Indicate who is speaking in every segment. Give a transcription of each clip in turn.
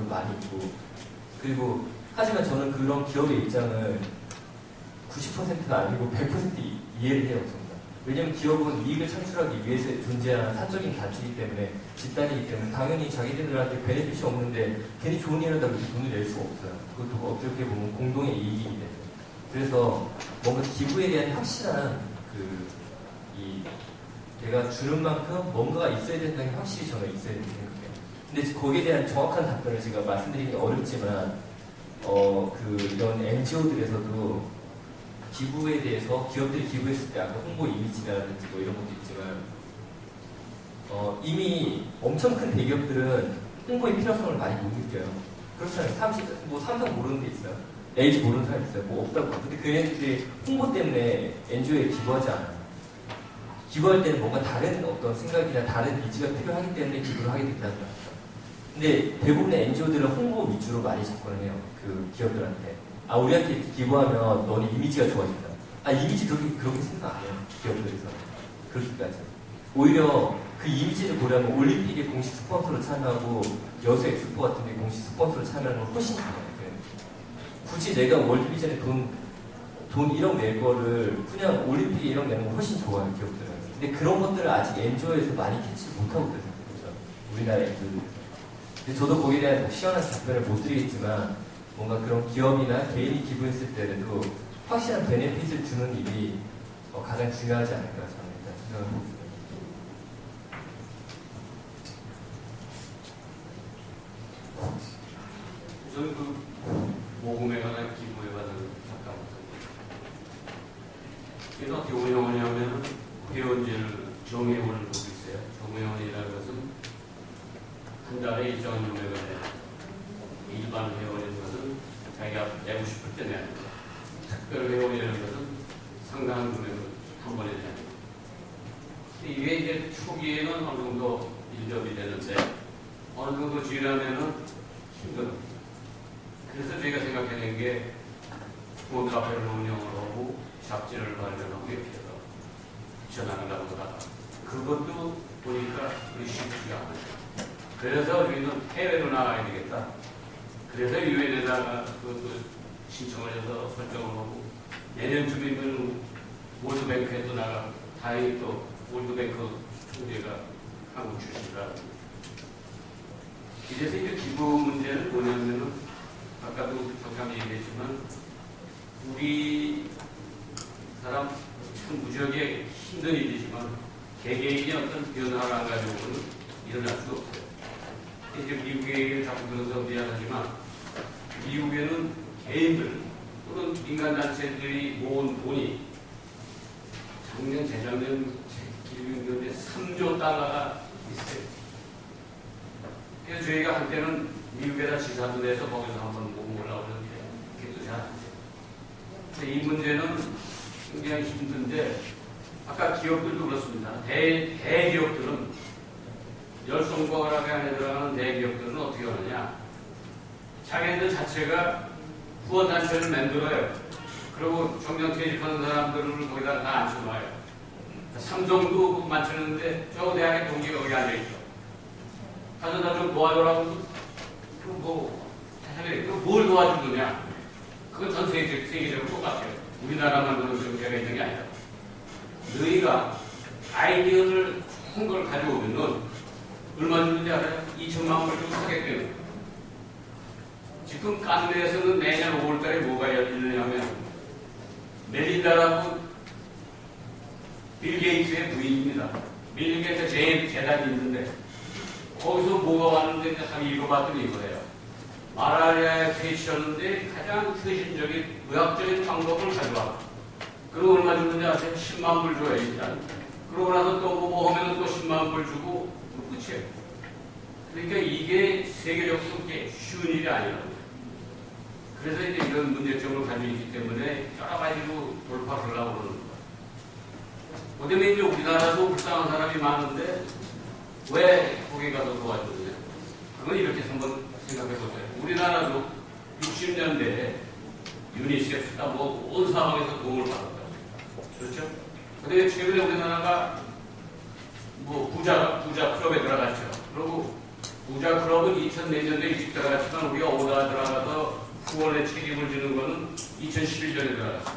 Speaker 1: 많이 있고, 그리고 하지만 저는 그런 기업의 입장을 90%가 아니고 100% 이해를 해요. 정말. 왜냐면 기업은 이익을 창출하기 위해서 존재하는 사적인 가치이기 때문에, 집단이기 때문에 당연히 자기들한테 베네핏이 없는데 괜히 좋은 일 하다고 돈을 낼 수가 없어요. 그것도 어떻게 보면 공동의 이익이기 때문에. 그래서 뭔가 기부에 대한 확실한 내가 주는 만큼 뭔가가 있어야 된다는 게 확실히 저는 있어야 된다고 생각해요. 근데 거기에 대한 정확한 답변을 제가 말씀드리기 어렵지만, 이런 NGO들에서도 기부에 대해서 기업들이 기부했을 때 아까 홍보 이미지라든지 뭐 이런 것도 있지만, 이미 엄청 큰 대기업들은 홍보의 필요성을 많이 못 느껴요. 그렇잖아요. 삼성 모르는 데 있어요. LG 모르는 사람 있어요. 뭐 없다고. 근데 그 애들이 홍보 때문에 NGO에 기부하지 않아요. 기부할 때는 뭔가 다른 어떤 생각이나 다른 니즈가 필요하기 때문에 기부를 하게 된다는 거죠. 근데 대부분의 NGO들은 홍보 위주로 많이 접근을 해요. 그 기업들한테. 우리한테 기부하면 너는 이미지가 좋아진다. 이미지 그렇게 생각 안 해요. 기업들에서. 그렇게까지. 오히려 그 이미지를 보려면 올림픽에 공식 스폰서로 참여하고 여수 엑스포 같은 데 공식 스폰서로 참여하는 건 훨씬 좋아요. 굳이 내가 월드비전에 돈 1억 낼 거를 그냥 올림픽에 1억 내는 건 훨씬 좋아요, 기업들은. 근데 그런 것들을 아직 엔조에서 많이 캐치 못하고 있거든요. 우리나라 엔조에서. 근데 저도 거기에 대한 시원한 답변을 못 드리겠지만, 뭔가 그런 기업이나 개인이 기부했을 때라도 확실한 베네핏을 주는 일이 가장 중요하지 않을까 저는 일단 생각을 합니다.
Speaker 2: 저는 모금에 관한 기부에 관한 잠깐부터. 이게 어떻게 운영하냐면 회원제를 정회원을 보고 있어요. 정회원이라는 것은 한 달에 일정한 금액을 내요. 일반 회원인 것은 자기가 내고 싶을 때 내야 됩니다. 특별 회원이라는 것은 상당한 금액을 한 번에 내야 됩니다. 이게 이제 초기에는 어느 정도 일접이 되는데 어느 정도 지나면은 힘들어요. 그래서 저희가 생각해낸 게 폰카페를 운영을 하고 잡지를 발견하고 이렇게 해서 전환하려고 하다가 그것도 보니까 우리 쉽지가 않아요. 그래서 우리는 해외로 나가야 되겠다. 그래서 유엔에다가 그것도 신청을 해서 설정을 하고 내년쯤이면 월드뱅크에도 나가고 다행히 또 월드뱅크 총재가 한국 출신이라. 이래서 이제 기부 문제는 뭐냐면은 아까도 잠깐 얘기했지만 우리 사람 참 무지하게 힘든 일이지만 개개인이 어떤 변화를 안 가지고는 일어날 수 없어요. 이제 미국의 얘기를 자꾸 들어서 미안하지만 미국에는 개인들 또는 민간단체들이 모은 돈이 작년, 재작년 기준에 3조 달러가 있어요. 그래서 저희가 한때는 미국에다 지사도 내서 거기서 한번 모금 올라오는데 그게 또 잘 안 돼요. 이 문제는 굉장히 힘든데 아까 기업들도 그렇습니다. 대기업들은 열성과학에 안에 들어가는 대기업들은 어떻게 하느냐. 자기네들 자체가 후원단체를 만들어요. 그리고 정년 퇴직하는 사람들을 거기다 다 앉혀놔요. 삼성도 맞추는데 저 대학의 동기가 거기 앉아있죠. 가서 나 좀 도와줘라고. 뭘 도와주느냐. 그건 전 세계적으로 똑같아요. 우리나라만 그런 문제가 있는 게 아니라. 너희가 아이디어를 큰 걸 가져오면은 얼마 주는지 알아요? 2천만 불 주고 사겠대요. 지금 깐느에서는 내년 5월달에 뭐가 열리느냐면 멜린다라고 빌 게이츠의 부인입니다. 빌 게이츠 재단이 있는데 거기서 뭐가 왔는데 한 읽어봤더니 이거예요. 마라리아에 퇴치하는데 가장 최신적인 의학적인 방법을 가져와. 그리고 얼마 주는지 아세요? 10만 불 줘요, 일단. 그러고 나서 또 뭐 하면 또 10만 불 주고 끝이에요. 그러니까 이게 세계적으로 그렇게 쉬운 일이 아니라고. 그래서 이제 이런 문제점을 가지고 있기 때문에 여러 가지로 돌파를 하려고 그러는 거예요. 그다음에 이제 우리나라도 불쌍한 사람이 많은데 왜 거기 가서 도와주느냐. 그건 이렇게 한번 생각해 보세요. 우리나라도 60년대에 유니세프가 온 상황에서 도움을 받았다. 그렇죠? 근데 최근에 우리나라가 부자 클럽에 들어갔죠. 그리고 부자 클럽은 2004년도에 일찍 들어갔지만 우리가 오다 들어가서 후원에 책임을 지는 것은 2011년에 들어갔습니다.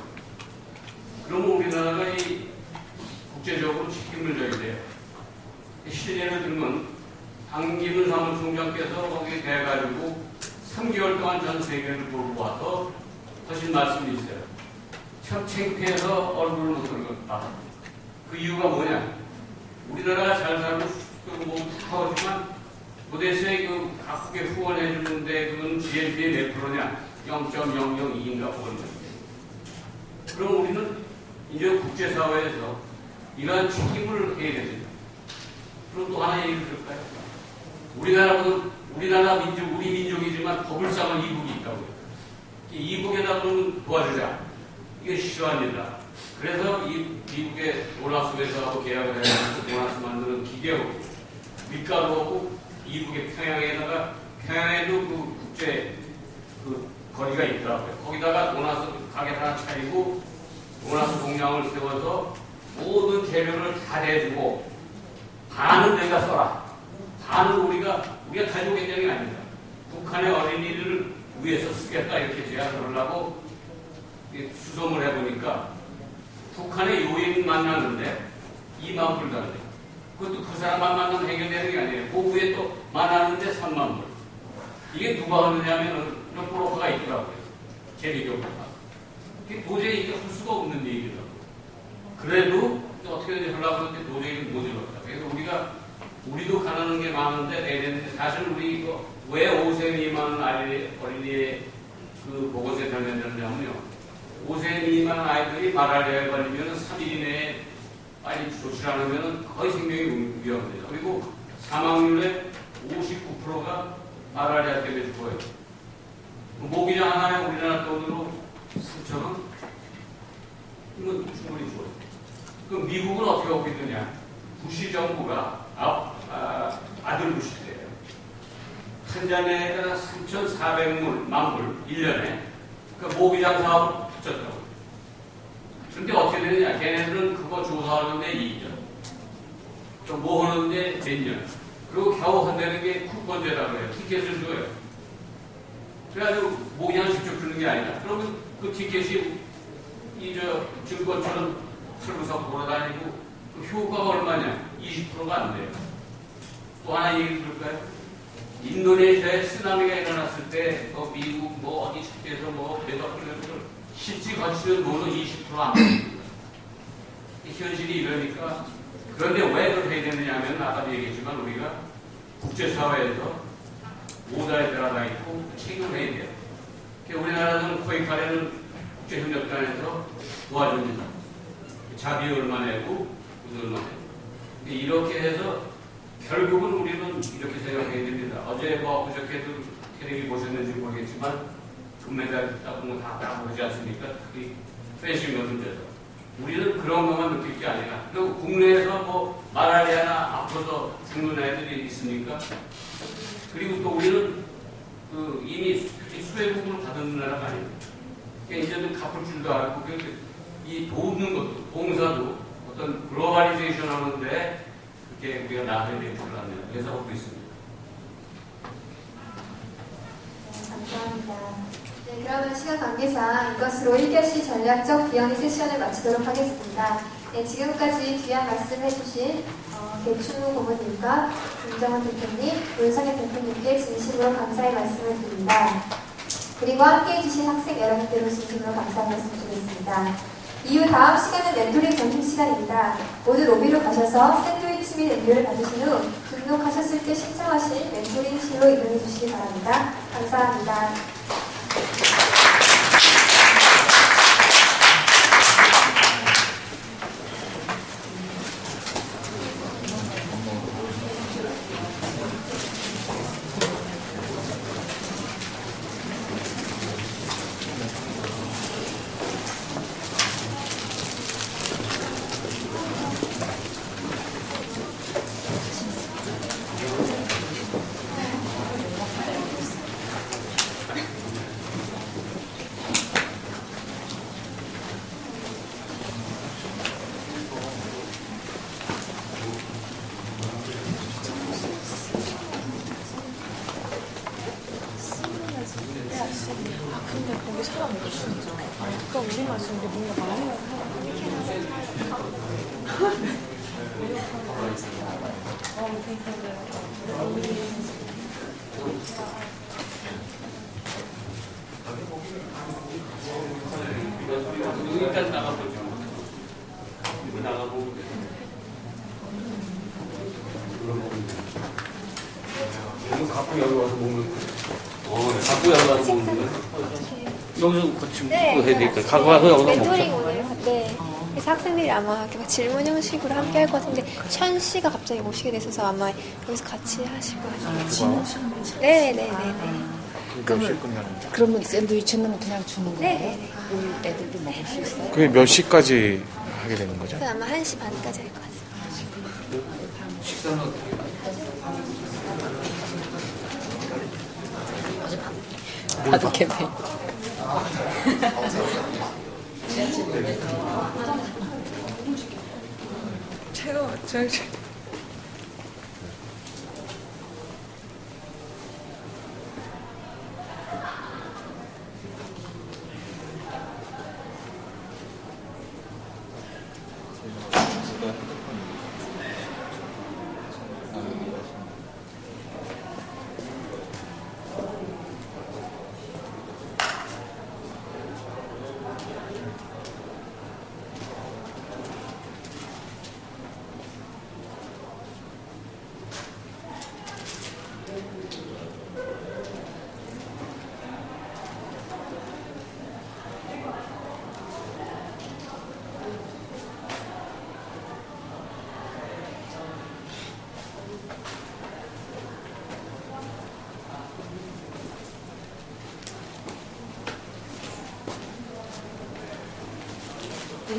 Speaker 2: 그러면 우리나라가 이 국제적으로 책임을 져야 돼요. 실례를 들면 황기문 사무총장께서 거기에 대가지고 3개월 동안 전 세계를 보고 와서 하신 말씀이 있어요. 참 창피해서 얼굴을 못 들었다. 그 이유가 뭐냐? 우리나라가 잘 살고 뭐 하지만 도대체 그 각국에 후원해 주는데 그건 GNP의 몇 프로냐? 0.002인가 보거든요. 그럼 우리는 이제 국제사회에서 이러한 책임을 해야 됩니다. 그럼 또 하나 얘기를 들을까요? 우리나라 민족, 우리 민족이지만 버블상은 이북이 있다고요. 이북에다 그러면 도와주자. 이게 싫어합니다. 그래서 이 미국의 도나스 회사하고 계약을 해가지고 도나스 만드는 기계로 밀가루하고 이북의 평양에다가 평양에도 그 국제 그 거리가 있더라고요. 거기다가 도나스 가게 하나 차리고 도나스 공장을 세워서 모든 재료를 다 내주고 반은 내가 써라. 반은 우리가 가지고 있는 게 아닙니다. 북한의 어린이들을 위해서 쓰겠다 이렇게 제안을 하려고 수소문 해보니까 북한의 요인 만나는데 2만 불 달래. 그것도 그 사람만 만나면 해결되는 게 아니에요. 그 위에 또 만나는데 3만 불. 이게 누가 하느냐면 브로커가 있더라고요. 재미교부가. 이게 도저히 이게 할 수가 없는 얘기더라고요. 그래도 어떻게든지 하려고 하는데 도저히 못 이뤘다. 그래서 우리도 가난한 게 많은데 내는데 사실 우리 이거 왜 5세 미만 어린이의 그 보건센터를 만들었냐면요. 5세 미만 아이들이 말라리아에 걸리면 3일 이내에 빨리 조치를 안 하면 거의 생명이 위험합니다. 그리고 사망률의 59%가 말라리아 때문에 죽어요. 모기장 하나에 우리나라 돈으로 3,000원? 이건 충분히 죽어요. 그럼 미국은 어떻게 하고 있느냐? 부시 정부가 아들 부시 때예요. 한 잔에다가 3,400만 불 1년에 그 모기장 사업을 붙였다고. 그런데 어떻게 되느냐? 걔네들은 그거 조사하는데 2년. 또 뭐 하는데 몇 년. 그리고 겨우 한다는 게 쿠폰제라고 해요. 티켓을 줘요. 그래가지고 모기장 직접 주는 게 아니라 그러면 그 티켓이 증권처럼 털고서 돌아다니고 그 효과가 얼마냐? 20%가 안 돼요. 또 하나 얘기 들을까요? 인도네시아에 쓰나미가 일어났을 때 미국 뭐 어디 축제에서 뭐 몇억 불을 실지 거치는 돈은 20%안 됩니다. 현실이 이러니까 그런데 왜 그렇게 해야 되느냐 하면 아까도 얘기했지만 우리가 국제사회에서 오다에 들어가 있고 책임을 해야 돼요. 우리나라는 코이카레는 국제협력단에서 도와줍니다. 자비 얼마 내고 돈 얼마 내고 이렇게 해서 결국은 우리는 이렇게 생각해야 됩니다. 어제 그저께도 텔레비 보셨는지 모르겠지만 금메달 따본 거 다 보지 않습니까? 특히 펜싱 같은 데서. 우리는 그런 것만 느낄 게 아니라 그리고 국내에서 뭐 말라리아나 아파서 죽는 애들이 있습니까? 그리고 또 우리는 이미 수혜국을 받은 나라가 아닙니다. 이제는 갚을 줄도 알고 이 돕는 것도 봉사도 어떤 글로벌리제이션 하는데 그렇게 우리가 나서야 될 줄 압니다. 그래서 하고 있습니다.
Speaker 3: 네, 감사합니다. 네, 그러면 시간 관계상 이것으로 1교시 전략적 비영리 세션을 마치도록 하겠습니다. 네, 지금까지 귀한 말씀 해주신 개춘우 고모님과 김정은 대표님, 윤성현 대표님께 진심으로 감사의 말씀을 드립니다. 그리고 함께 해주신 학생 여러분들로 진심으로 감사의 말씀 드리겠습니다. 이후 다음 시간은 멘토링 점심 시간입니다. 모두 로비로 가셔서 샌드위치 및 음료를 받으신 후 등록하셨을 때 신청하신 멘토링실로 이동해 주시기 바랍니다. 감사합니다.
Speaker 4: 근데 거기 사람 없으니까. 아까 우리만 있었는데 뭔가 많이
Speaker 2: 여기까지 나가보죠. 여기 나가보고
Speaker 5: 갖고 여기 와서 먹는
Speaker 2: 갖고 나가서 먹는 거. 여기서 같이
Speaker 3: 네,
Speaker 2: 해야 되니까 갖고 와서 여기서
Speaker 3: 멘토링
Speaker 2: 먹자.
Speaker 3: 오늘 네. 그래서 학생들이 아마 이렇게 질문 형식으로 함께 할 것 같은데 천 씨가 갑자기 오시게 됐어서 아마 여기서 같이 하실 것 같아요. 네네네네.
Speaker 6: 그러면 샌드위치는 그냥 주는 거예요?
Speaker 3: 네네네.
Speaker 6: 우리 애들도 먹을 수 있어요?
Speaker 5: 그게 몇 시까지 하게 되는 거죠?
Speaker 3: 그래서 아마 1시 반까지 할 것 같습니다.
Speaker 2: 식사는 어떻게?
Speaker 6: 나도 캠페인.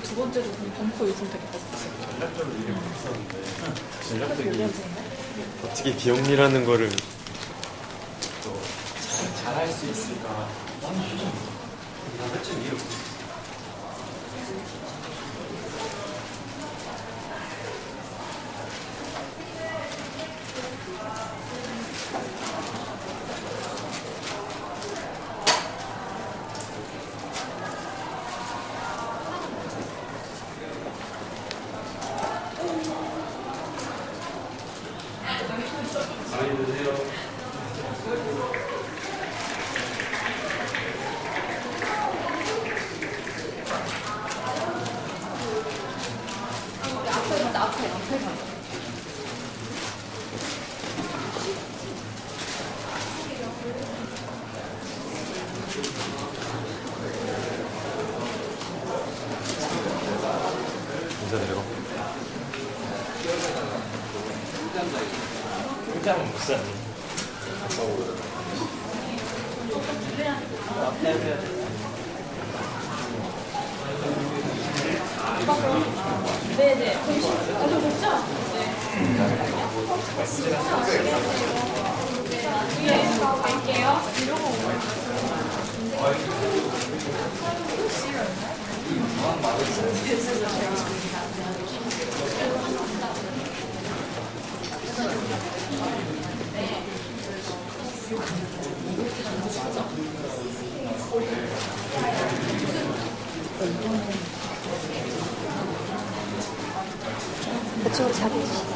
Speaker 4: 두 번째도 그럼 벙커 요즘 되게
Speaker 5: 전략적인 어떻게 비영리라는 거를
Speaker 1: 잘할 수 있을까? 나 솔직히 이해 못해.
Speaker 2: 많이 드세요.
Speaker 5: 인사드리고
Speaker 1: 굉장히 목사님.
Speaker 3: 그쪽으로 자리 해주시죠.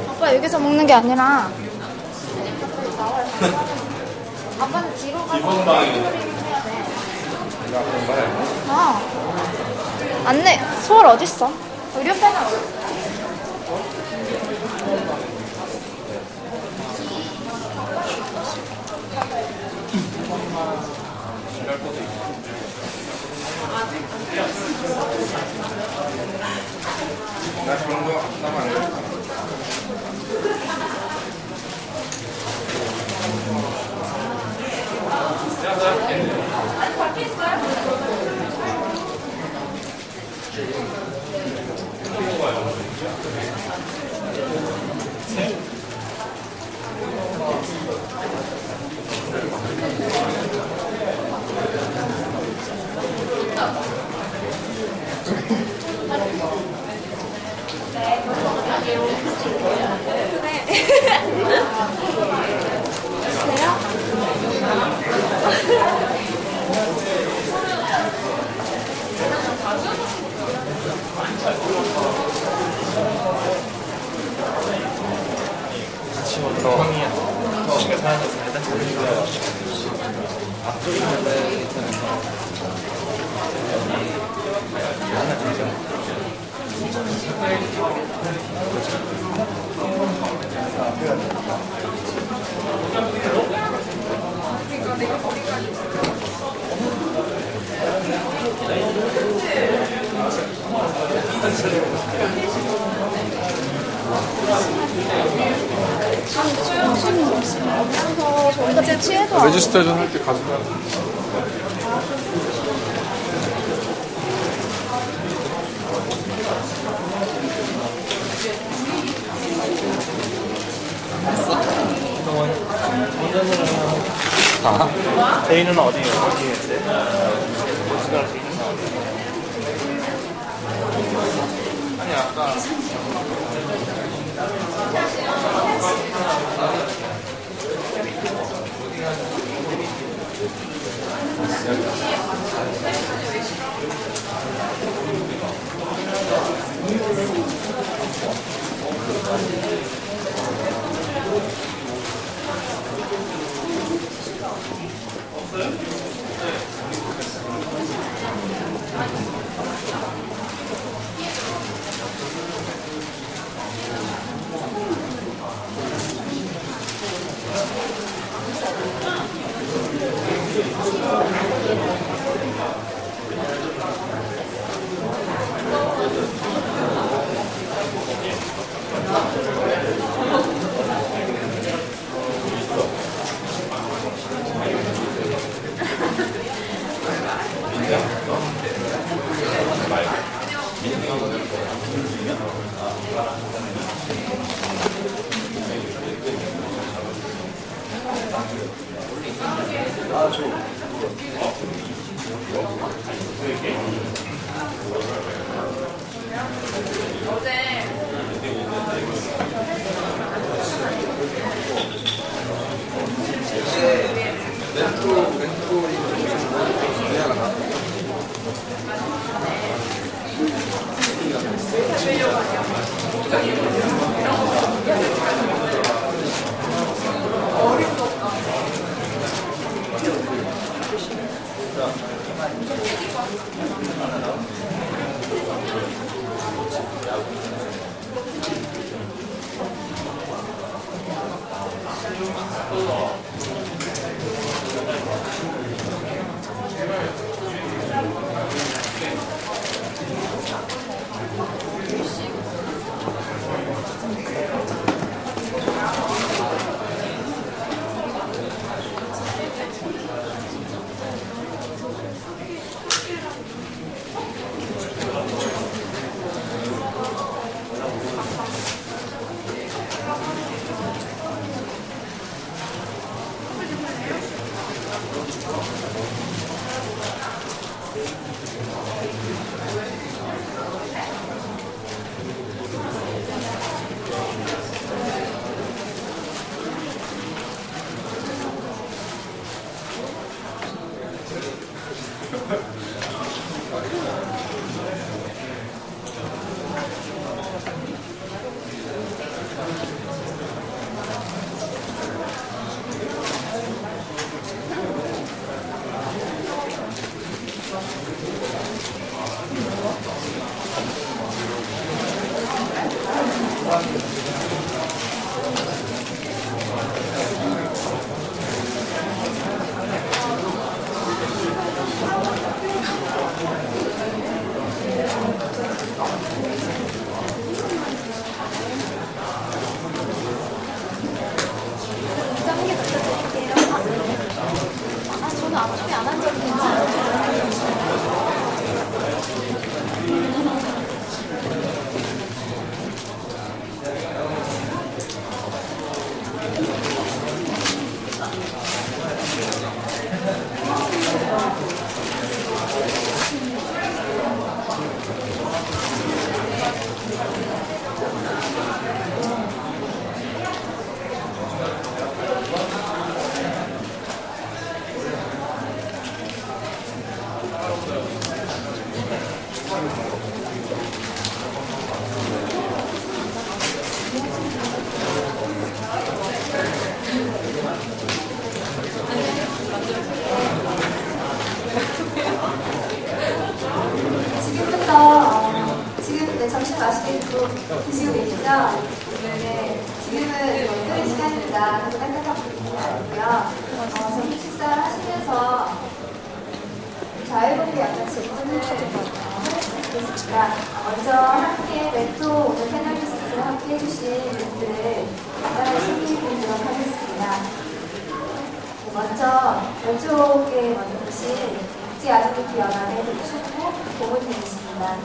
Speaker 7: 아빠 여기서 먹는 게 아니라 아빠는 뒤로 가서 해야 돼. 안내 소월 어딨어? 의료패는
Speaker 5: 나 그런 거 나만 안 돼.
Speaker 7: 저희가 배치해도 안
Speaker 5: 레지스트레이션 할 때 가수가
Speaker 8: 제이는 어디 했대? 아니 아까
Speaker 7: 저는 앞쪽에 안 앉아도 괜찮아요.
Speaker 3: 하겠습니다. 그래서 딱딱한 분위기는 아니고요. 점심 식사를 하시면서 자유롭게 약간 질문을 하겠습니다. 먼저 함께 랩도 오늘 패널리스트를 함께 해주신 분들을 간단하게 소개해드리도록 하겠습니다. 먼저 왼쪽에 먼저 계신 국제아동기연합의 백춘호 고문님이십니다.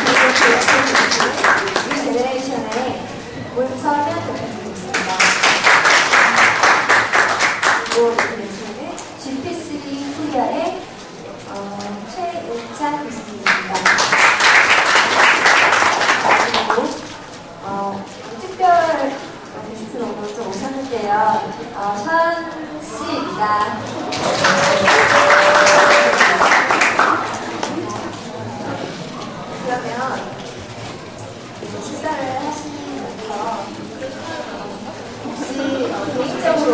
Speaker 3: 그리고 제네레이션의 문서면 대표님이십니다. 그리고 왼쪽에는 GP3 코리아의 최은찬 교수님입니다. 그리고 특별 게스트로 오늘 좀 오셨는데요. 션 씨입니다. 그러면 식사를 하시면서 혹시 개인적으로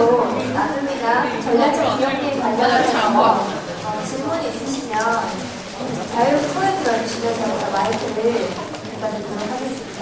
Speaker 3: 나눔이나 전략적 기업계에 관련해서 질문이 있으시면 자유롭게 손을 들어주시면 저희가 마이크를 부탁드리도록 하겠습니다.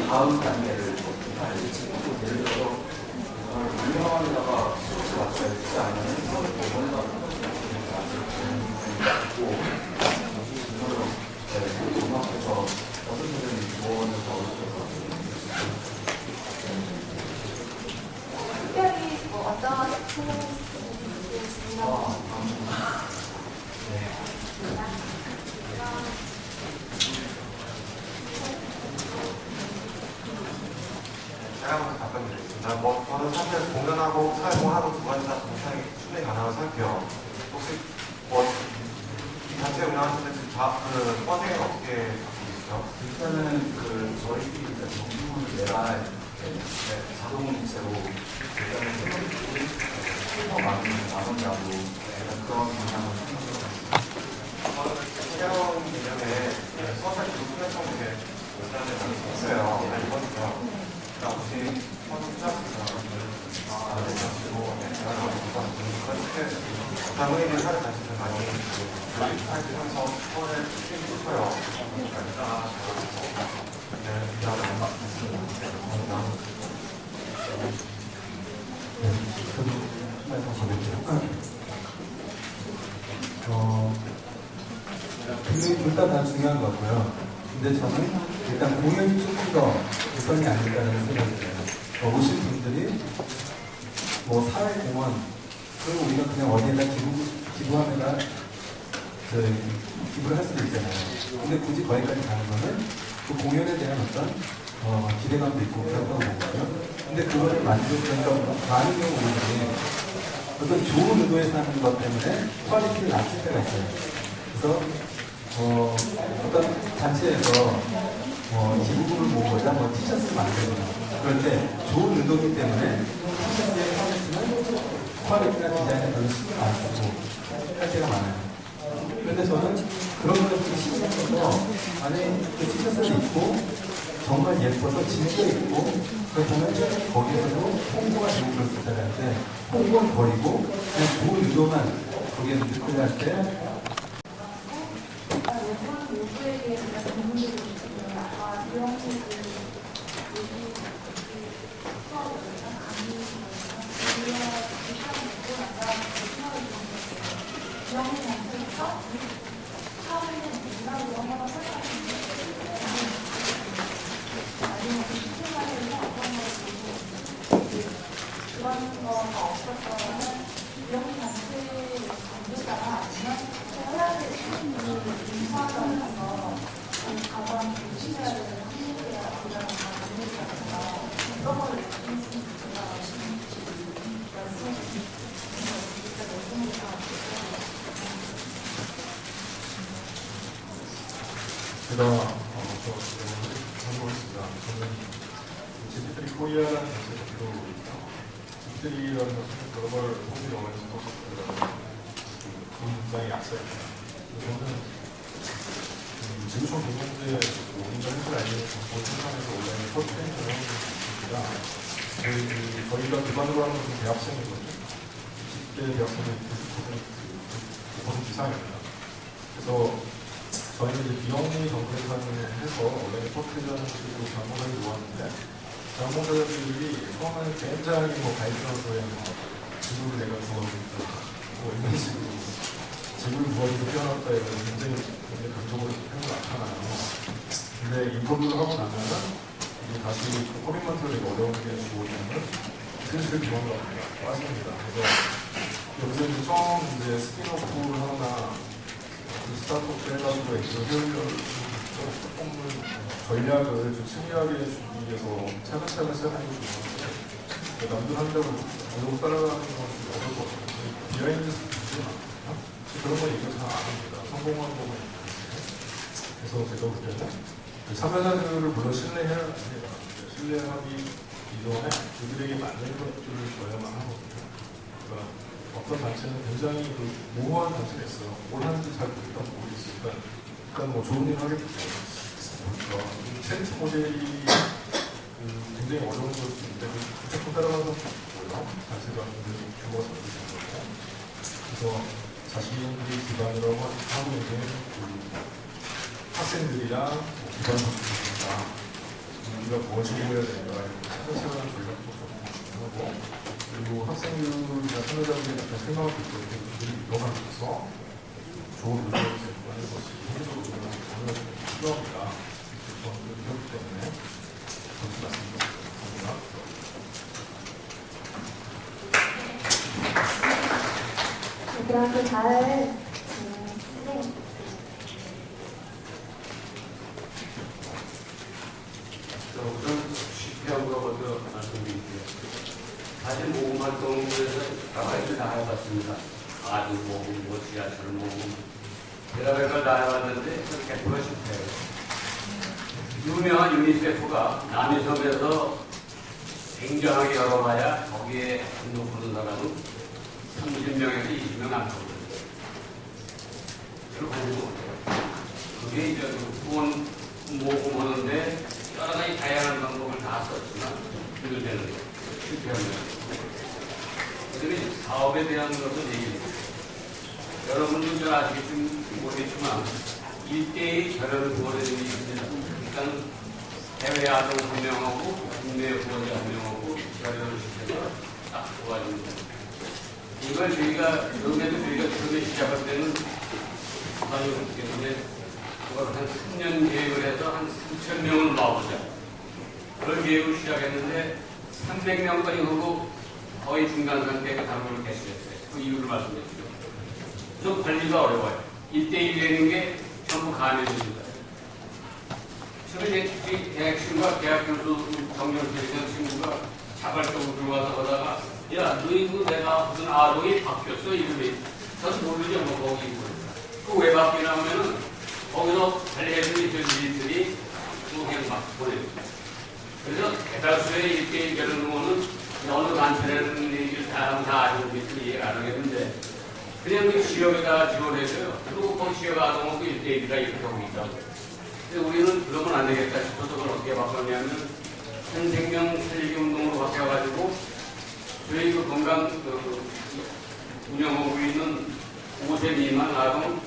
Speaker 9: 다음 단계를 예를 들어서 유명한데다가 수업을 맞춰야 되지 않으면 수업을 보내다 종합해서 어떻게든 조언을 더 얻어서
Speaker 3: 특별히 어떤 질문을
Speaker 10: 제가 먼저 답변드리겠습니다. 저는 사실 공연하고 사회공하고 두 가지 다 동시에 충분히 가능하다고 생각해요. 혹시 이 단체 운영하실 때 지금 퍼즐은 어떻게 갖고 계시죠?
Speaker 9: 일단은 저희끼리 정품을 내라 자동이체로 일단은 생각이 더 많은 나눈다고 그런 방향을 생각해요.
Speaker 10: 새로운 개념에 수업할 때 수면성 되게 일단은 많이 있어요. 이거는요. 혹시 장모님은 하루 자신을 많이 하면서 수업을 시키고 싶어요.
Speaker 9: 굉장히 둘 다 중요한 것 같고요. 근데 저는 일단 공연이 조금 더 우선이 아닐까라는 생각이 들어요. 오신 분들이 사회공헌 그리고 우리가 그냥 어디에다 기부하거나 기부를 할 수도 있잖아요. 근데 굳이 거기까지 가는 거는 그 공연에 대한 어떤 기대감도 있고 그렇다고 보거든요. 근데 그거를 만족하니까 많은 경우는 어떤 좋은 의도에서 하는 것 때문에 퀄리티를 낮출 때가 있어요. 그래서 어떤 단체에서 기부금을 모으고자 티셔츠를 만들거나 그럴 때 좋은 의도이기 때문에 티셔츠의 퀄리티나 디자인에 별로 신경 안 쓰고 할 때가 많아요. 그런데 저는 그런 거를 되게 신경 써서 안에 그 티셔츠를 입고 정말 예뻐서 진짜 입고 그렇다면 거기에서도 홍보가 되고 그럴 수 있다고 할 때 홍보는 버리고 그냥 좋은 의도만 거기에 느끼려 할 때 반갑습니다. 저는 지피트리 코리아라는 단체 대표로 지피트리라는 것은 글로벌 호텔 어웨이스 굉장히 약사입니다. 저는 지구촌 공동체 인간 해설 알리는 정보 생산에서 온라인 퍼트레인 전형입니다. 저희가 기반으로 하는 것은 대학생이거든요. 20대 대학생이 90% 이상입니다. 그래서 저희는 이제 비영리 정보생산을 해서 원래 포트라는 식으로 장모를 놓았는데 장모들이 처음에는 굉장히 발전소에 지구를 내가 구워주겠다 이런 식으로 지구를 구워주고 태어났다 이런 굉장히 감정으로 표현이 나타나요. 근데 인터뷰를 하고 나면은 이제 다시 커밍먼트를 어려운 게 주어지는 슬슬 기원으로 빠집니다. 그래서 여기서 이제 처음 이제 스피노프를 하거나 스타트업 해가지고 조금 전략을 좀 승리하게 해주기 위해서 차근차근 시작하는 게 좋은데 남들 한다고 너무 따라가는 건 어려울 것 같아요. 비하인드 스토리가 많거든요. 그런 건 얘기 잘 안 합니다. 성공한 거만 그래서 제가 볼 때는 참여자들을 물론 신뢰해야 합니다. 신뢰하기 이전에 그들에게 맞는 것들을 줘야만 하거든요. 그러니까 어떤 단체는 굉장히 모호한 단체가 있어요. 뭘 하는지 잘 모르겠으니까 일단 좋은 일 하겠죠. 트렌드 모델이 굉장히 어려운 걸 수 있는데 무조건 따라가는 건 없고요. 단체가 굉장히 규모가 작은 거고 그래서 자신들이 기반으로 하고 있는 학생들이랑 기반 선수들이랑 우리가 무엇을 해야 되는가 차근차근 전략도 좀 하고 그리고 학생들이나 참여자들이 약간 생각을 듣고 그들이 이뤄가면서 좋은 의견을 제공하는 것이 현실적으로 필요합니다. 저는 그렇기 때문에 그렇게 말씀드렸습니다.
Speaker 3: 그럼 그 다음
Speaker 2: 우선 쉽게하고 먼저 말씀드릴게요. 사실 모금 활동에서 여러 가지를 다 해봤습니다. 아주 모금, 지하철 모금, 별의별 걸 다 해봤는데 100% 실패해요. 유명한 유니세프가 남이섬에서 굉장하게 열어봐야 거기에 등록하는 사람은 30명에서 20명 안 되거든요. 그리고 그게 이제 후원 모금하는데 여러 가지 다양한 방법을 다 썼지만 비교되는 거, 실패하는 거. 그런데 사업에 대한 것은 얘기해요. 여러분들 잘 아시겠지만 모르겠지만 1대1 결연을 구원해주는 게 있습니다. 일단 해외 아동 한 명하고 국내 후원자 한 명하고 결연을 시켜서 딱 도와줍니다. 이걸 저희가 처음에도 저희가 처음에 시작할 때는 많이 그랬는데 그걸 한 3년 계획을 해서 한 3,000명을 모아보자. 그걸 계획을 시작했는데 300명까지 하고 거의 중간 상태가 단골을 개시했어요. 그 이유를 말씀드렸죠. 좀 관리가 어려워요. 1대1이라는 게 전부 가능해집니다. 처음에 대학 친구가 대학 교수 정년퇴직한 친구가 자발적으로 들어와서 하다가 야, 너희 내가 무슨 아동이 바뀌었어? 이름이. 저도 모르죠, 거기. 그 왜 바뀌나 하면은 거기서 관리해주는 일들이 그냥 막 보내요. 그래서 대다수의 1대1 결혼은 어느 단체라는 얘기를 다 아는 게 이해를 안 하겠는데 그냥 그 지역에다 지원해줘요. 그리고 그 지역 아동하고 1대1이라 이렇게 하고 있다고. 근데 우리는 그러면 안 되겠다 싶어서 그걸 어떻게 바꿨냐면 생명 살리기 운동으로 바뀌어가지고 저희 그 건강 운영하고 있는 5세 미만 아동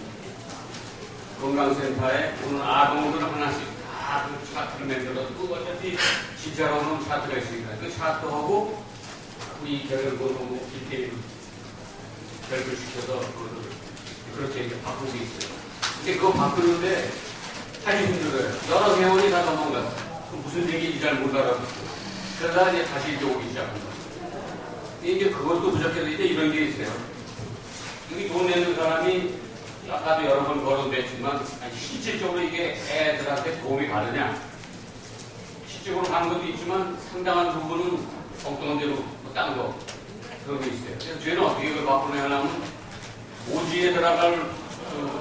Speaker 2: 건강센터에 오는 아동들 하나씩 다 그 차트를 만들어서 어차피 진짜로는 차트가 있으니까 그 차트하고 우리 결혼하고 1대1 결부시켜서 그렇게 이렇게 바꾸고 있어요. 근데 그거 바꾸는데 하기 힘들어요. 여러 회원이 다 넘어갔어요. 무슨 얘기인지 잘 못 알아듣고. 그러다가 이제 다시 이제 오기 시작합니다. 이제 그것도 부족해서 이제 이런 게 있어요. 여기 돈 내는 사람이 아까도 여러 번 거론됐지만 실질적으로 이게 애들한테 도움이 가느냐? 실질적으로 가는 것도 있지만 상당한 부분은 엉뚱한 대로 딴 거. 그런 게 있어요. 그래서 저희는 어떻게 그걸 바꾸냐 하면 오지에 들어갈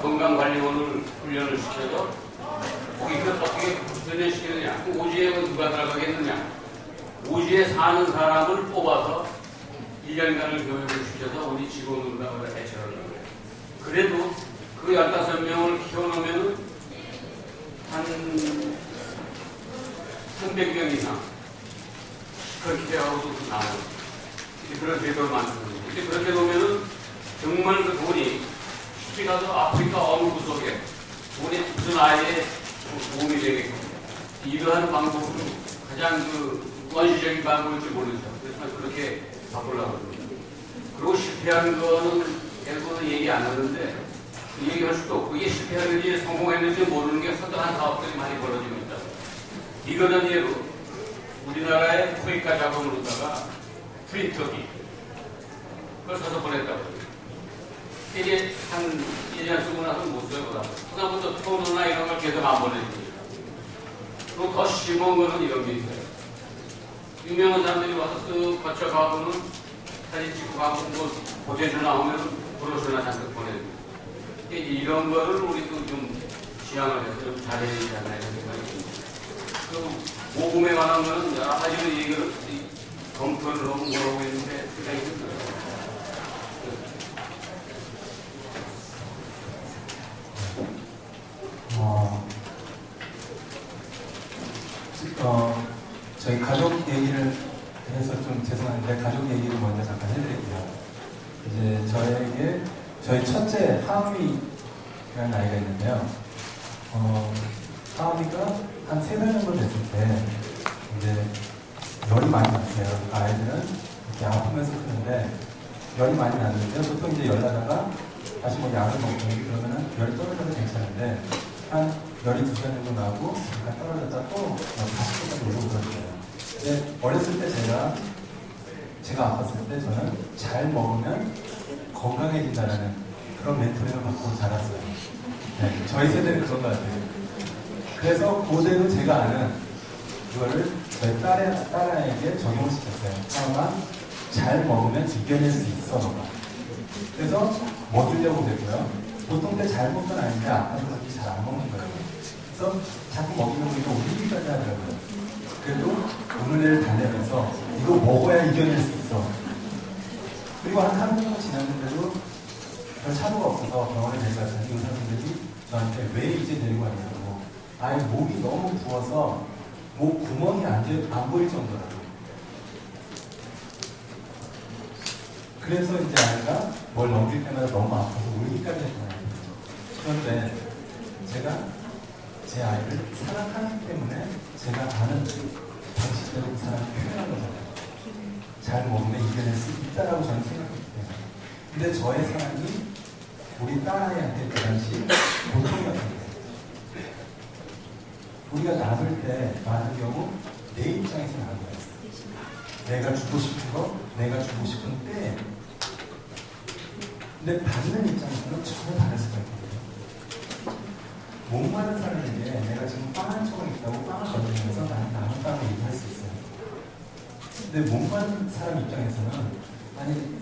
Speaker 2: 건강관리원을 훈련을 시켜서 거기서 어떻게 훈련시키느냐? 그 오지에 누가 들어가겠느냐? 오지에 사는 사람을 뽑아서 1년간을 교육을 시켜서 우리 직원으로 해체하려고 해요. 그래도 그 15명을 키워놓으면 한 300명 이상 그렇게 하고도 나와요. 그런 제도를 만드는 거예요. 그렇게 놓으면은 정말 그 돈이 쉽게 가서 아프리카 어느 구석에 돈이 무슨 아이에 도움이 되겠고 이러한 방법으로 가장 그 원시적인 방법일지 모르죠. 그래서 그렇게 바꾸려고 합니다. 그리고 실패한 거는 결국은 얘기 안 하는데 얘기할 수도 없고 이게 실패했는지 성공했는지 모르는 게 허다한 사업들이 많이 벌어지고 있다. 이거는 예로 우리나라의 토이카 작업으로다가 프린터기 그걸 사서 보냈다고. 이게 한 1년 쓰고 나서 못 써요. 그다음부터 토너나 이런 걸 계속 안 보내줍니다. 그리고 더 심한 거는 이런 게 있어요. 유명한 사람들이 와서 쓱 거쳐가고는 사진 찍고 가고 뭐 보태주 나오면 브로셔나 잠깐 보내줍니다. 이런 거를 우리도 좀 지향을 해서 좀 잘해야 되잖아요. 이런 생각이 듭니다. 그 모금에 관한 거는 여러 가지로 얘기를 검토를 너무 뭐라고 했는데 생각이 듭니다.
Speaker 9: 저희 가족 얘기를 해서 좀 죄송한데 가족 얘기를 먼저 잠깐 해드릴게요. 이제 저희 첫째 하은이라는 아이가 있는데요. 하은이가 한 3살 정도 됐을 때 이제 열이 많이 났어요. 아이들은 이렇게 아프면서 크는데 열이 많이 났는데 보통 이제 열 나다가 다시 뭐 약을 먹고 그러면은 열이 떨어져도 괜찮은데 한 열이 2시간 정도 나고 잠깐 떨어졌다 또 40분까지 오고 그러더라고요. 근데 어렸을 때 제가 아팠을 때 저는 잘 먹으면 건강해진다는 그런 멘토링을 받고 자랐어요. 네, 저희 세대는 그런 것 같아요. 그래서 그대로 제가 아는 그거를 저희 딸아이에게 적용을 시켰어요. 하나만 잘 먹으면 이겨낼 수 있어 너가. 그래서 먹이려고 됐고요. 보통 때 잘 먹던 아이인데 아빠는 잘 안 먹는 거예요. 그래서 자꾸 먹이면 우리가 울기까지 하더라고요. 그래도 오늘을 달래면서 이거 먹어야 이겨낼 수 있어. 그리고 한 하루 정도 지났는데도 별 차도가 없어서 병원에 데려가서 의사분들이 저한테 왜 이제 데리고 왔냐고. 아예 목이 너무 부어서 목 구멍이 안 보일 정도라고. 그래서 이제 아이가 뭘 넘길 때마다 너무 아파서 울기까지 했잖아요. 그런데 제가 제 아이를 사랑하기 때문에 제가 아는 방식대로 그 사람을 표현한 거잖아요. 잘 먹으면 이겨낼 수 있다라고 저는 생각했기 때문에. 근데 저의 사랑이 우리 딸아이한테 그 당시 보통이었던 거예요. 우리가 나눌 때 많은 경우 내 입장에서 나눠요. 내가 주고 싶은 거, 내가 주고 싶은 때. 근데 받는 입장에서는 전혀 다를 수가 있거든요. 목마른 사람에게 내가 지금 빵 한 조각 있다고 빵을 건드리면서 나는 남은 빵을 얘기할 수 있어요. 근데 목마른 사람 입장에서는 아니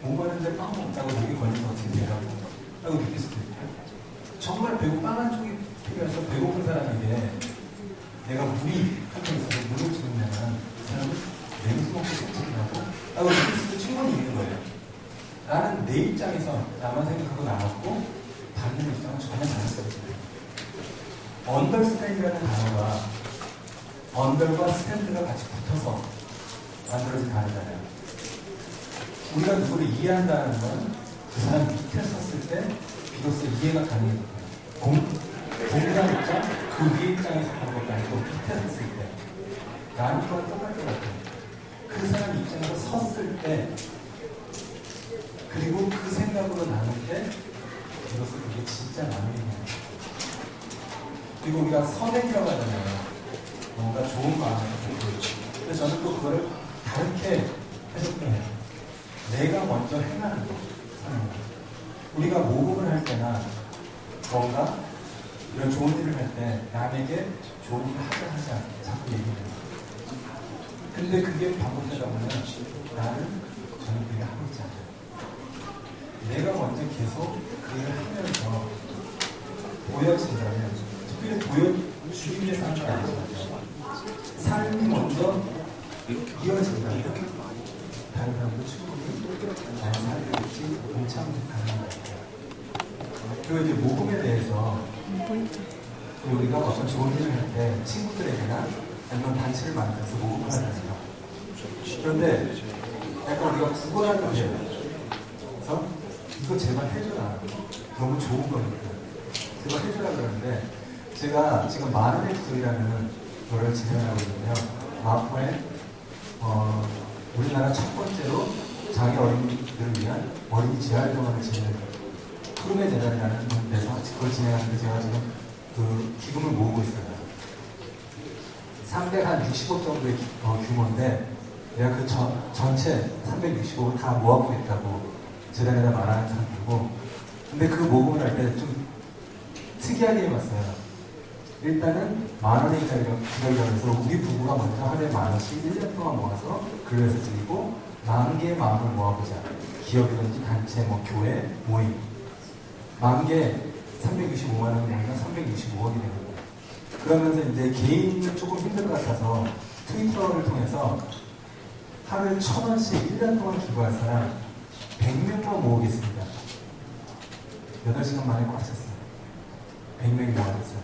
Speaker 9: 목마른데 빵 먹다고 목이 걸리면 어떻게 되라고 라고 느낄 수도 있고 정말 빵 한 쪽이 필요해서 배고픈 사람에게 내가 물이 한쪽 있어서 물을 주면 그 사람은 냉수 먹고 속삭이라고 라고 느낄 수도 충분히 있는 거예요. 나는 내 입장에서 나만 생각하고 나눴고 받는 입장은 전혀 다를 수가 있어요. 언더스탠드라는 단어가 언더과 스탠드가 같이 붙어서 만들어진 단어잖아요. 우리가 누구를 이해한다는 건 그 사람 밑에 섰을 때 비로소 이해가 가능해져요. 동일한 입장, 그 위에 입장에서 보는 것도 아니고 밑에 섰을 때 나는 또한 똑같을 것 같아요. 그 사람 입장에서 섰을 때 그리고 그 생각으로 나눌 때 비로소 그게 진짜 나누는 거예요. 그리고 우리가 선행이라고 하잖아요. 뭔가 좋은 마음을 보여주고. 근데 저는 또 그거를 다르게 해석해요. 내가 먼저 행하는 거. 우리가 모금을 할 때나 뭔가 이런 좋은 일을 할 때 남에게 좋은 일을 하자 자꾸 얘기해요. 근데 그게 반복되다 보면 저는 그게 하고 있지 않아요. 내가 먼저 계속 그 일을 하면서 보여진다면 특별히 주기 위해서 하는 게 아니거든요. 삶이 먼저 이어진다. 다른 사람도 충분히 나의 삶을 같이 동참도 가능합니다. 그리고 이제 모금에 대해서 우리가 어떤 좋은 일을 할 때 친구들에게나 아니면 단체를 만들어서 모금을 하잖아요. 그런데 약간 우리가 구걸하는 거예요. 그래서 이거 제발 해줘라. 너무 좋은 거니까. 제발 해줘라 그러는데 제가 지금 만원의 기적이라는 거를 진행하고 있는데요. 마포에 우리나라 첫 번째로 장애 어린이들을 위한 어린이 재활병원을 진행을 푸른의 재단이라는 데서 그걸 진행하는데 제가 지금 그 기금을 모으고 있어요. 365 정도의 규모인데 내가 그 전체 365를 다 모아보고 있다고 재단에다 말하는 상태고, 근데 그 모금을 할 때 좀 특이하게 해봤어요. 일단은 만원의 기적이라고 해서 우리 부부가 먼저 하루에 만원씩 1년 동안 모아서 글에서 드리고 10,000개의 마음을 모아보자. 기업이든지 단체, 교회, 모임. 10,000개 365만원 모이면 365억이 되는 거예요. 그러면서 이제 개인은 조금 힘들 것 같아서 트위터를 통해서 하루에 1,000원씩 1년 동안 기부할 사람 100명만 모으겠습니다. 8시간 만에 꽉 찼어요. 100명이 모아졌어요.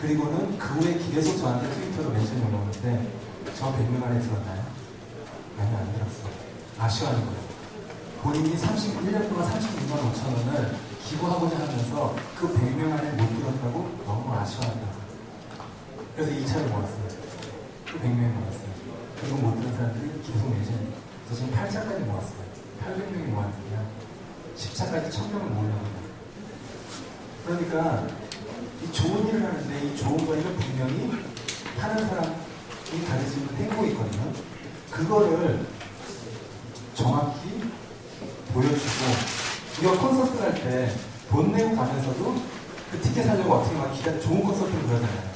Speaker 9: 그리고는 그 후에 계속 저한테 트위터로 멘션이 올라오는데 저 100명 안에 들었나요? 아니, 안 들었어요. 아쉬워하는 거예요. 본인이 1년 동안 36만 5천 원을 기부하고자 하면서 그 100명 안에 못 들었다고 너무 아쉬워한다고. 그래서 2차를 모았어요. 그 100명이 모았어요. 그리고 못 들은 사람들이 계속 멘션이. 그래서 지금 8차까지 모았어요. 800명이 모았는데요. 10차까지 1,000명을 모으려고 해요. 그러니까 이 좋은 일을 하는데 이 좋은 거리는 분명히 하는 사람이 가지고 있는 행복이 있거든요. 그거를 정확히 보여주고, 우리가 콘서트 갈 때 돈 내고 가면서도 그 티켓 사려고 어떻게 막 좋은 콘서트를 그러잖아요.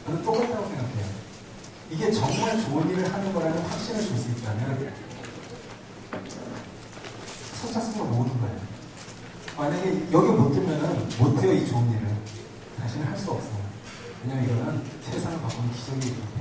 Speaker 9: 저는 똑같다고 생각해요. 이게 정말 좋은 일을 하는 거라는 확신을 줄 수 있다면 선착순으로 모으는 거예요. 만약에 여기 못 들면은 못해요, 이 좋은 일을. 다시는 할 수 없어요. 왜냐면 이거는 세상을 바꾸는 기적이기 때문에.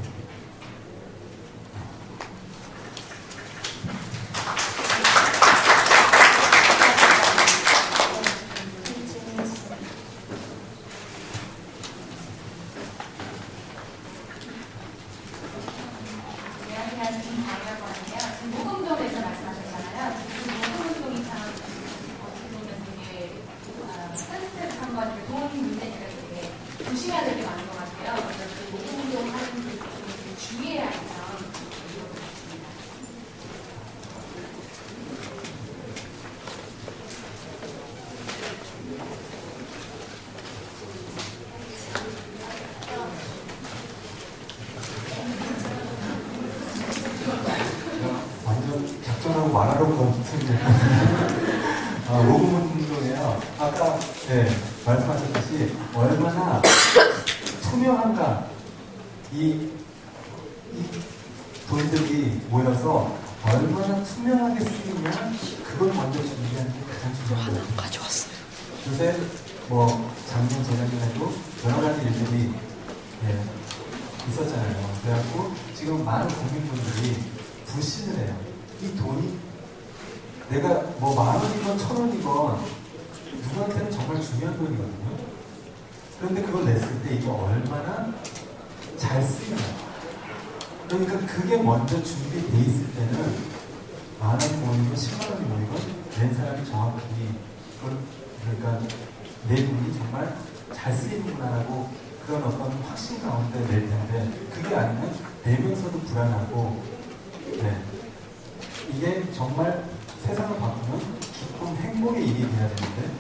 Speaker 7: 조심해야 될 게 많은 것 같아요. 그래서 모금 운동 하는 분들 주의해야 할 점.
Speaker 9: 완전 작전하고 말하려고 너무 붙은데. 모금 운동이에요. 아까 말씀하셨듯이 얼마나 투명한가. 이 돈들이 모여서 얼마나 투명하게 쓰이냐, 그걸 먼저 준비하는 게 가장 중요한 거예요.
Speaker 6: 가져왔어요.
Speaker 9: 요새 작년, 재작년에도 여러 가지 일들이 있었잖아요. 그래갖고 지금 많은 국민분들이 불신을 해요. 이 돈이 내가 10,000원이건 1,000원이건 누구한테는 정말 중요한 돈이거든요. 그런데 그걸 냈을 때 이게 얼마나 잘 쓰이냐. 그러니까 그게 먼저 준비되어 있을 때는 10,000원이 모이건 100,000원이 모이건 낸 사람이 정확히 그러니까 내 돈이 정말 잘 쓰이는구나라고 그런 어떤 확신 가운데 낼 텐데, 그게 아니면 내면서도 불안하고, 이게 정말 세상을 바꾸는 기쁨, 행복의 일이 돼야 되는데,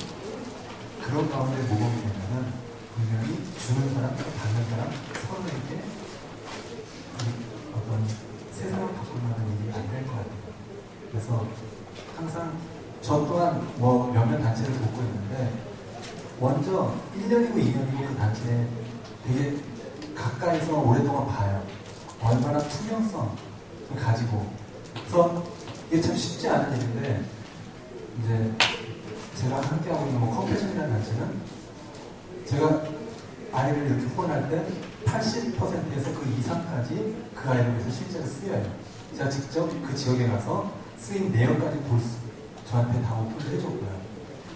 Speaker 9: 그런 가운데 모범이 되면은 분명히 주는 사람, 받는 사람, 서로에게 어떤 세상을 바꾸는 일이 안 될 것 같아요. 그래서 항상 저 또한 몇몇 단체를 돕고 있는데, 먼저 1년이고 2년이고 그 단체에 되게 가까이서 오랫동안 봐요. 얼마나 투명성을 가지고. 그래서 이게 참 쉽지 않은 일인데, 이제 제가 함께하고 있는 컴패션이라는 단체는 제가 아이를 이렇게 후원할 때 80%에서 그 이상까지 그 아이들에서 실제로 쓰여요. 제가 직접 그 지역에 가서 쓰인 내용까지 저한테 다 오픈을 해줬고요.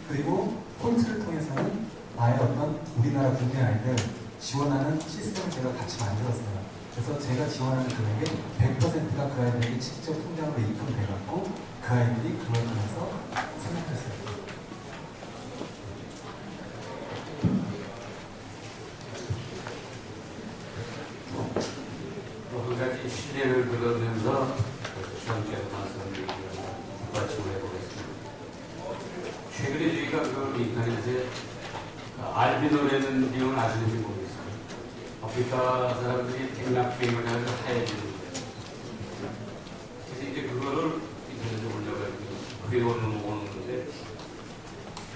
Speaker 9: 그리고 폰트를 통해서는 아예 어떤 우리나라 국내 아이들 지원하는 시스템을 제가 같이 만들었어요. 그래서 제가 지원하는 금액의 100%가 그 아이들에게 직접 통장으로 입금돼갖고 그 아이들이 그걸 통해서 생각했어요.
Speaker 2: 한 가지 시대를 들으면서 시험께서 말씀드리는 말씀을 해보겠습니다. 최근에 저희가 그 인터넷에 알비노라는 비용을 아시는지 모르겠어요. 아프리카 사람들이 백락비행을 하면서 하얘지는 거예요. 그래서 이제 그거를 인터넷에 올려가지고 그게 오는 건데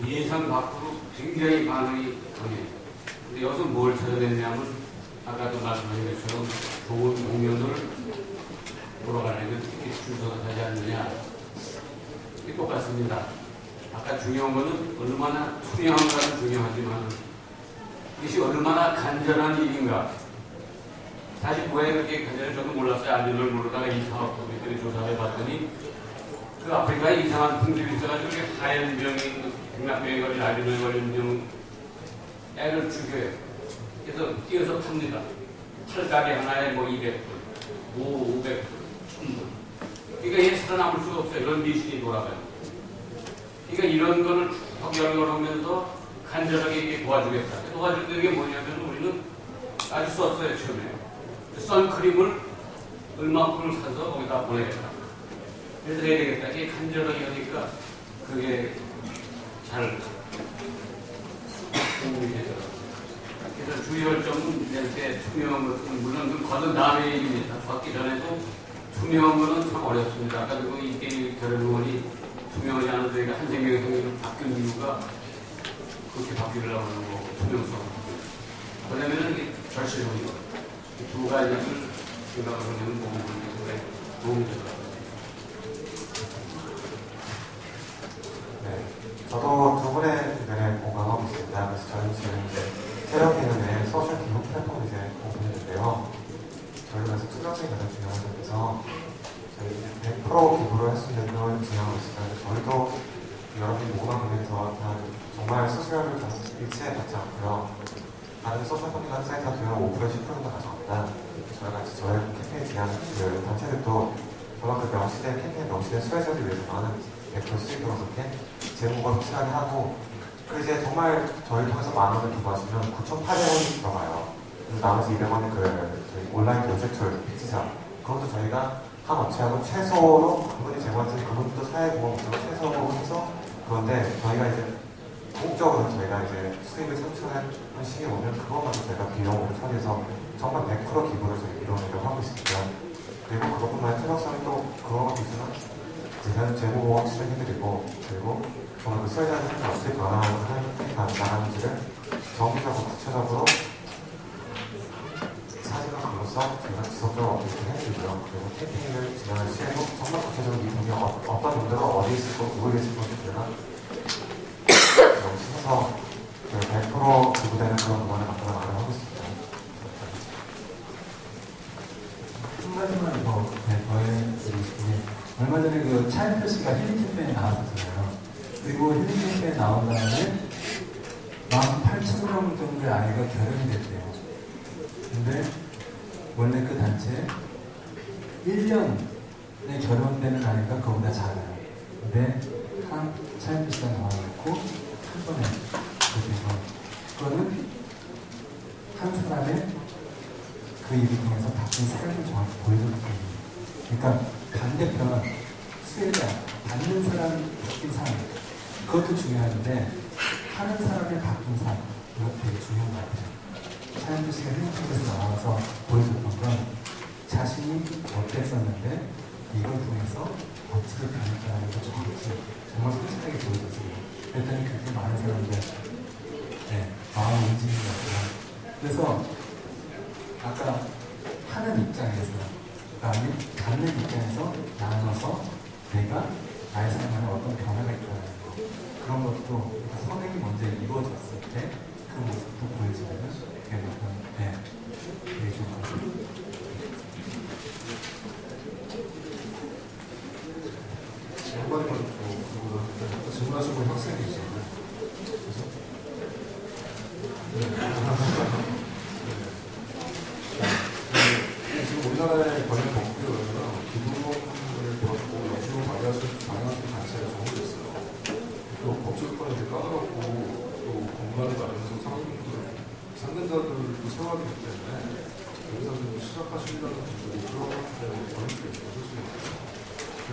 Speaker 2: 예상 밖으로 굉장히 반응이 강해요. 근데 여기서 뭘 찾아냈냐면 아까도 말씀하신 것처럼 좋은 공연을 보러 가려면 티켓 순서가 되지 않느냐. 이게 똑같습니다. 아까 중요한 것은 얼마나 투명한가는 중요하지만 이것이 얼마나 간절한 일인가. 사실 왜 그렇게 간절한지 저도 몰랐어요. 알리를 모르다가 이 사업부들이 조사를 해봤더니 그 아프리카에 이상한 풍습이 있어가지고 하얀 병이 백락병에 걸린 알리에 걸린 병 애를 죽여요. 그래서 뛰어서 팝니다. 팔가게 하나에 뭐 200불, 500불, 1000불. 그러니까 얘 살아남을 수가 없어요. 이런 미신이 돌아가요. 그러니까 이런 거를 연구를 하면서 간절하게 이렇게 도와주겠다. 도와줄 게 뭐냐면 우리는 아주 썼어요, 처음에. 선크림을 얼마큼을 사서 거기다 보내겠다. 그래서 해야 되겠다. 이게 간절하게 하니까 그게 잘 도움이 되더라고요. 그래서 주의할 점은 이렇게 투명한 것은 물론 그 거둔 다음에 얘기입니다. 받기 전에도 투명한 것은 참 어렵습니다. 아까 그 이게 결혼 의원이 투명하지 않은 저희가 한 생명의 성격으로 바뀐 이유가 그렇게 바뀌려고 하는 거고 투명성. 왜냐면은 이게 절실한 거. 두 가지를 생각을 하면 도움이 되더라고요.
Speaker 10: 네, 저도 두 분의 의견에 공감하고 있습니다. 그래서 저는 지금 이제 테러기능의 소셜 기록 플랫폼을 이제 오픈했는데요. 저희가 그래서 투명성이 가장 중요한 점에서 저희 100% 기부를 할 수 있는 그런 진행하고 있습니다. 저희도 여러분이 모금한 금액에서 정말 수수료를 일체에 받지 않고요. 다른 소셜 펀딩 사이트 같은 경우는 5% 10%도 가져갑니다. 저희가 같이 저희 캠페인 제안을 그 단체들도 저런 그 명시된 캠페인 명시된 수혜자들 위해서 많은 100% 수익으로 그렇게 제목을 확실하게 하고 그 이제 정말 저희 통해서 10,000원을 두고 하시면 9,800원이 들어가요. 그래서 나머지 200원은 저희 온라인 결제 툴, 피지사 그것도 저희가 한 업체하고 최소로 그분이 제공하는 그분도 사회보험으로 최소로 해서 그런데 저희가 이제 공적으로 저희가 이제 수익을 창출한 시기에 오면 그것만도 저희가 비용으로 처리해서 정말 100% 기부를 저희 이뤄내려고 하고 있습니다. 그리고 그것뿐만 아니라 투명성이 또 그거 있으면 제가 제보 확실히 해드리고 그리고 정말 그 수혜자들한테 어떻게 나가는지를 정기적으로 구체적으로 사진과 글로써 저희가 지속적으로 업데이트를 해드리고요. 그리고 캠페인을 진행할 시에도 정말 구체적으로 이 분이 어떤 분들은 어디 있을 거, 누구 계실 건지 저희가 명시해서 100% 기부되는 그런 부분을 갖다 마련하고 있습니다.
Speaker 9: 한 가지만 더 더해드리고 싶은데 얼마 전에 그 차인표 씨가 힐링 캠페인에 나왔었잖아요. 그리고 힐링 캠페인에 나온 다음에 18,000명 정도의 아이가 결혼이 됐대요. 근데 원래 그 단체 1년에 결혼되는 아이가 그거보다 작아요. 근데 한 차인표 씨가 나와놓고 한 번에 그렇게 해서 그거는 한 사람의 그 일을 통해서 바뀐 삶을 정확히 보여줬기 때문에 그러니까 반대편 수혜자 받는 사람이 바뀐 삶 그것도 중요한데 하는 사람의 바뀐 삶 이것도 되게 중요한 것 같아요. 차현주 씨가 행복에서 나와서 보여줬던 건 자신이 어땠었는데 이걸 통해서 어떻게 변했다는 걸 정말 솔직하게 보여줬어요. 그랬더니 그렇게 많은 사람들 마음 움직이는 것 같아요. 그래서 아까 하는 입장에서 아니 받는 입장에서 나눠서 내가 나의 삶에 어떤 변화가 있다는 거 그런 것도 선행이 먼저 이루어졌을 때 그 모습도 보여지는 되게 좋은 것 같습니다. 한마디만 더 질문하신 분 학생이 있어요. 지금 우리나라의 관련 법규는 기본법을 배웠고 연수로 방해할 수 있는 단체가 정해졌어요. 또 법조권이 되게 까다롭고 또 공간을 마련해서 상근자들도 세워야 되기 때문에 여기서 좀 시작하시려는 분들이 그런 것들에 권리가 있어요.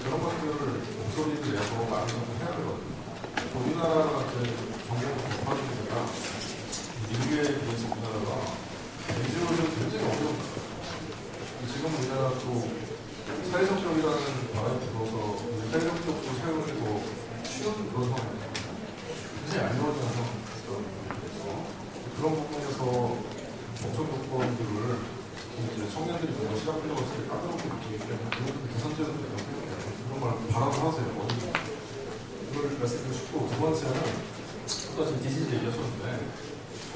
Speaker 9: 그런 것들을 목소리를 내서 많은 것을 해야 되거든요. 우리나라가 정부가 법화되니까 미국에 비해서 우리나라가 NGO를 굉장히 어려운 거예요. 지금 우리나라 또 사회적격이라는 바람이 불어서 사회적격도 사용이 더 쉬운 그런 상황이에요. 굉장히 안 좋아지는 상황이에요. 그런 부분에서 법적 요건들을 청년들이 정말 시각적으로 되게 까다롭게 느끼기 때문에 그것도 개선제도를 그런 말 바라고 하세요. 그걸 말씀드리고 싶고, 두 번째는 아까 지금 디지털 얘기하셨는데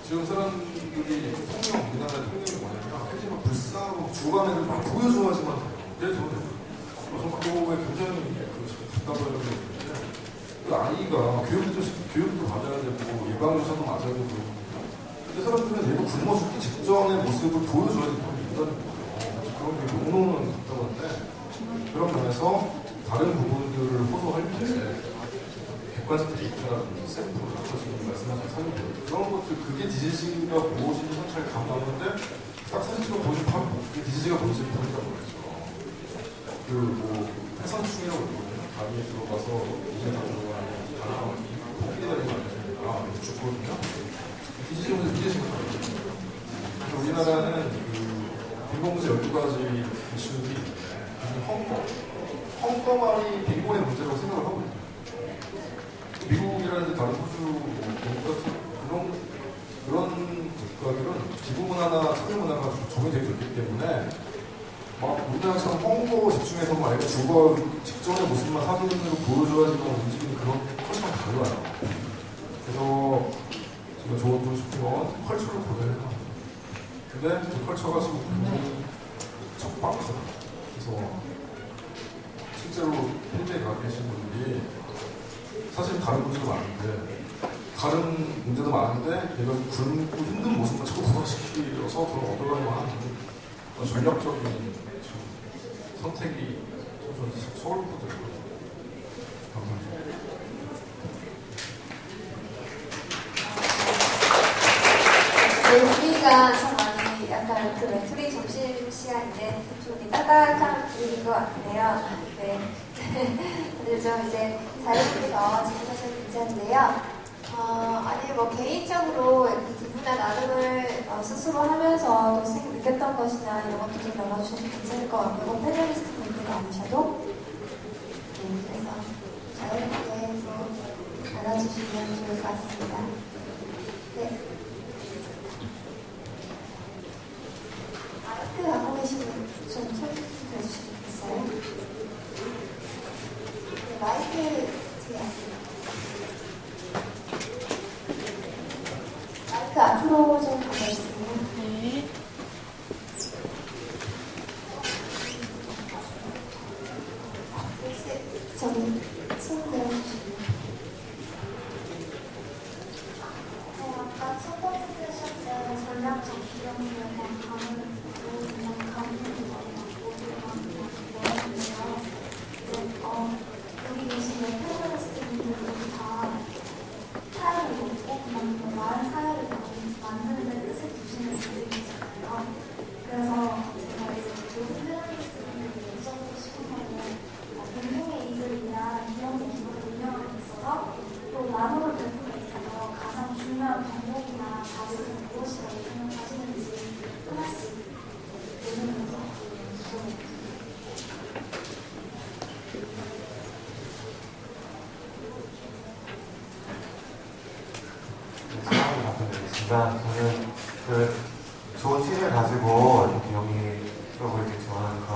Speaker 9: 지금 사람들이 우리나라의 통념이 뭐냐면 굉장히 불쌍하고 주관을 막 보여줘야지만 돼요. 그래서 정말 그거에 굉장히 답답하려고 했는데 그 아이가 교육도 받아야 되고 예방주사도 맞아야 되고 근데 사람들은 얘가 굶어 죽기 직전의 모습을 보여줘야 된다고 인간이거든요. 그런 게 너무너무 답답한데 그런 면에서 다른 부분들을 호소할 때 객관적 데이터라든지 샘플, 아까 지금 말씀하신 사진들 그런 것들 그게 디지지가 무엇인지 잘 감나오는데 딱 사진으로 보여주면 바로 그게 디지지가 뭔지 보인다고 그랬죠. 그 해상충이라고 있거든요. 다리에 들어가서 이제 다 들어가는 다리가 폭이 되는 거 아니니까 죽거든요. 디지지가 먼저 디지지가 다르거든요. 그래서 우리나라는 빈곤문제 12가지 이슈들이 있는데 헝거만이 빈곤의 문제라고 생각을 하고 있어요. 미국이라든지 다른 호주 그런 국가들은 기부문화나 참여문화가 적용되어 있기 때문에 막 우리나라처럼 헝거 집중해서 아니라 주거 직전의 모습만 사진으로 보여줘야지만 움직이는 그런 컬처랑 달라요. 그래서 제가 조언드리고 싶은 건 컬처를 고려해야 합니다. 근데 그 컬처가 지금 굉장히 척박하다. 그래서 실제로 현재 가 계신 분들이 사실 다른 문제도 많은데 다른 문제도 많은데 얘가 굶고 힘든 모습만 자꾸 부각시켜서 그걸 얻어가려고 하는 전략적인 선택이 서울부터 될 거예요. 감사합니다.
Speaker 3: 네, 우리가 참 많이 약간 그 외톨이 점심시간인데 좀 딱딱한 분위기인 것 같은데요. 네. 다들 좀 이제 자유부터 질문하셔도 괜찮은데요. 아니 뭐 개인적으로 기분이나 나눔을 스스로 하면서 또 느꼈던 것이나 이런 것도 좀 나눠주셔도 괜찮을 것 같고 패널리스트 분들 많으셔도 네, 그래서 자유롭게 또 나눠주시면 좋을 것 같습니다. 네. 마이크 갖고 계시는 분 좀 설명해 주시겠어요? 네, 마이크 마이크 앞으로 좀 가져주세요.
Speaker 4: 네.
Speaker 3: 저기 손 들어주시면.
Speaker 11: 아까 첫 번째 세션 때 전략적 기억력에 감을 듣고 그냥 감정이 많이 왔는데요. 여기 계신 패널리스트분들이 다 사연을 놓고 그냥 많은 사연을 만드는 데 뜻을 두시는 분들이잖아요. 그래서 제가 이제 모든 패널리스트분들이 여쭤보고 싶은 거는 공동의 이익을 위한 기업의 기업을 운영하는 데 있어서 또 나눔을 베푸는 데 있어서 가장 중요한 방법이나 자질은 무엇이라고 생각하시는지 하나씩 내놓으면서 물어볼게요.
Speaker 10: 상황을 답변드리겠습니다. 저는 그 좋은 취지를 가지고 이렇게 비용이 쪽으로 이렇게 지원하는 그런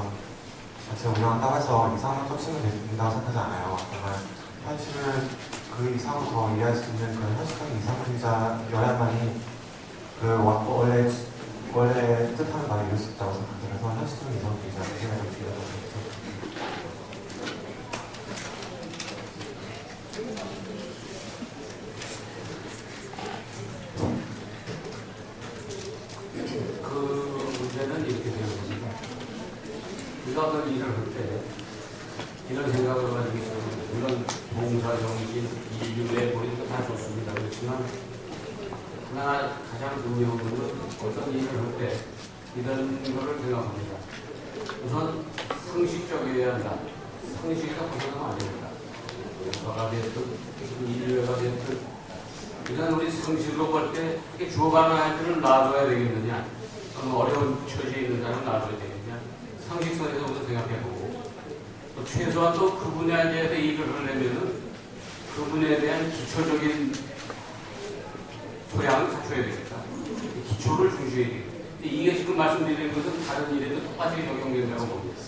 Speaker 10: 자체를 운영한다고 해서 이상한 쫓으면 된다고 생각하지 않아요. 정말 현실을 그 이상으로 더 이해할 수 있는 그런 현실적인 이상주의자여야만이 원래 뜻하는 말이 이룰 수 있다고 생각해서 현실적인 이성이 되지 않는 생각이 들어서
Speaker 2: 그 문제는 이렇게 되는 겁니다. 우리가 어떤 일을 할 때 이런 생각을 가지고 있어요. 물론 봉사, 정신, 인류의 본인도 다 좋습니다. 그렇지만 하나 가장 중요한 것은 어떤 일을 할 때 이런 거를 생각합니다. 우선 상식적이어야 한다. 상식에서 벗어나면 안 됩니다. 과가 됐든 인류가 됐든 일단 우리 상식으로 볼 때 이렇게 죽어가는 아이들을 놔둬야 되겠느냐, 너무 어려운 처지에 있는 사람을 놔둬야 되겠느냐, 상식선에서부터 생각해보고 또 최소한 또 그 분야에 대해서 일을 하려면은 그 분야에 대한 기초적인 소양을 갖춰야 되겠다. 기초를 중시해야 되겠다. 이게 지금 말씀드리는 것은 다른 일에도 똑같이 적용된다고 봅니다.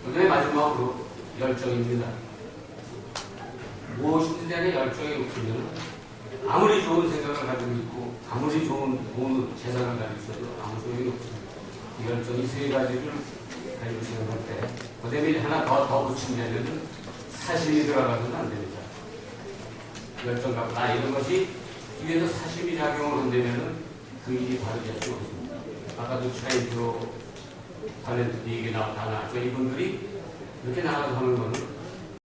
Speaker 2: 그다음에 마지막으로 열정입니다. 무엇이든 간에 열정이 없으면 아무리 좋은 생각을 가지고 있고 아무리 좋은 돈, 재산을 가지고 있어도 아무 소용이 없습니다. 이 열정이 세 가지를 가지고 생각할 때 그다음에 하나 더 붙이려면 사심이 들어가서는 안 됩니다. 열정 갖고 이런 것이 뒤에서 사심이 작용을 한다면 그 일이 바로 될 수 없습니다. 아까도 차이드로 탤런트 얘기 다 나왔죠. 이분들이 이렇게 나가서 하는 거는